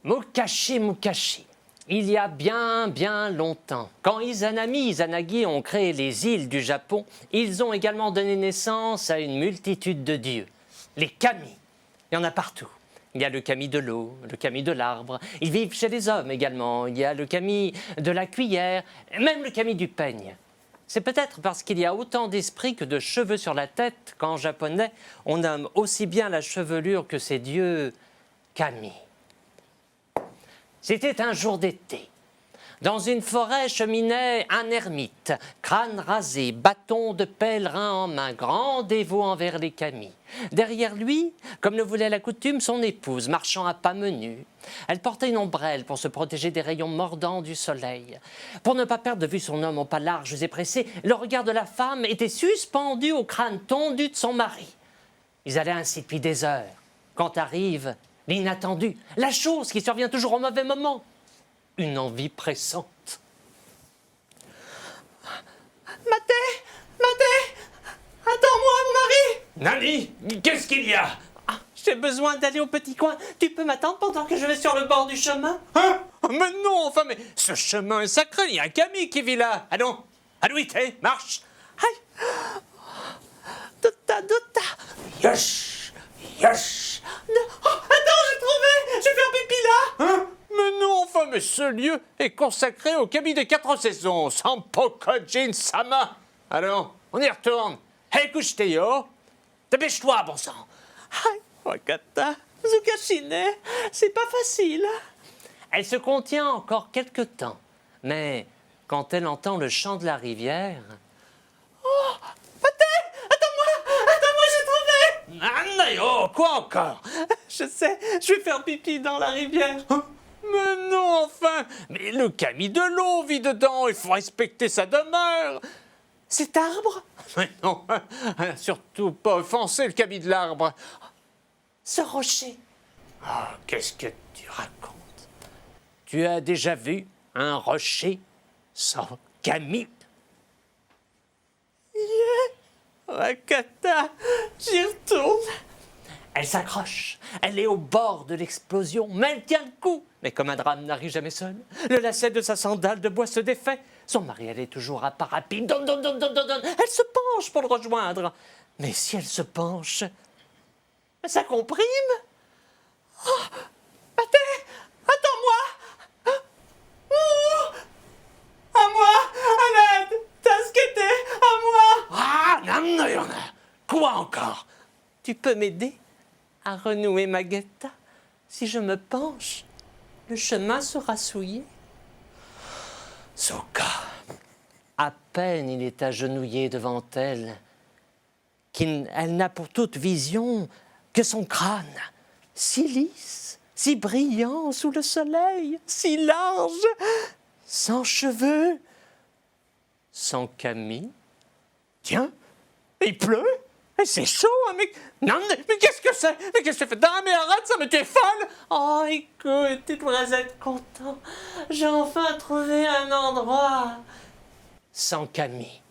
Mukashi, Mukashi. Il y a bien, bien longtemps, quand Izanami et Izanagi ont créé les îles du Japon, ils ont également donné naissance à une multitude de dieux. Les kami. Il y en a partout. Il y a le kami de l'eau, le kami de l'arbre. Ils vivent chez les hommes également. Il y a le kami de la cuillère, même le kami du peigne. C'est peut-être parce qu'il y a autant d'esprits que de cheveux sur la tête qu'en japonais, on nomme aussi bien la chevelure que ces dieux kami. C'était un jour d'été. Dans une forêt cheminait un ermite, crâne rasé, bâton de pèlerin en main, grand dévot envers les kami. Derrière lui, comme le voulait la coutume, son épouse, marchant à pas menus. Elle portait une ombrelle pour se protéger des rayons mordants du soleil. Pour ne pas perdre de vue son homme aux pas larges et pressés, le regard de la femme était suspendu au crâne tondu de son mari. Ils allaient ainsi depuis des heures, quand arrive l'inattendu, la chose qui survient toujours au mauvais moment. Une envie pressante. Maté, attends-moi, mon mari. Nani, qu'est-ce qu'il y a? J'ai besoin d'aller au petit coin. Tu peux m'attendre pendant que je vais sur le bord du chemin? Hein? Mais non, enfin, mais ce chemin est sacré, il y a un kami qui vit là. Allons, Alouité, marche. Aïe. Dotta. Yosh, yosh. Attends, j'ai trouvé. Je vais faire pipi là. Hein? Mais non, enfin, mais ce lieu est consacré au kami des 4 saisons, Sampokojin-sama. Allons, on y retourne. Hey, couche-teyo. Dépêche-toi, bon sang. Aïe, Wakata, Tsukashine, c'est pas facile. Elle se contient encore quelque temps, mais quand elle entend le chant de la rivière... Oh, attends-moi, j'ai trouvé. Nanayo, quoi encore? Je sais, je vais faire pipi dans la rivière. Hein? Mais non, enfin. Mais le kami de l'eau vit dedans, il faut respecter sa demeure. Cet arbre? Mais non, surtout pas offenser le kami de l'arbre. Ce rocher? Oh, qu'est-ce que tu racontes? Tu as déjà vu un rocher sans kami? Wakata, j'y retourne. Elle s'accroche, elle est au bord de l'explosion, mais elle tient le coup. Mais comme un drame n'arrive jamais seul, le lacet de sa sandale de bois se défait. Son mari, elle est toujours à pas rapide. Donne. Elle se penche pour le rejoindre. Mais si elle se penche, ça comprime. Oh, Maté, attends-moi. À moi, à l'aide. Tasquete, à moi. Ah, non, y en a. Quoi encore? Tu peux m'aider à renouer ma guetta? Si je me penche, le chemin sera souillé. Soka. À peine il est agenouillé devant elle, elle n'a pour toute vision que son crâne, si lisse, si brillant sous le soleil, si large, sans cheveux, sans kami. Tiens, il pleut? Et c'est chaud, hein, mais... Non, mais qu'est-ce que c'est? Mais qu'est-ce que tu fais? Non, mais arrête ça, mais tu es folle! Oh, écoute, tu devrais être content. J'ai enfin trouvé un endroit. Sans kami.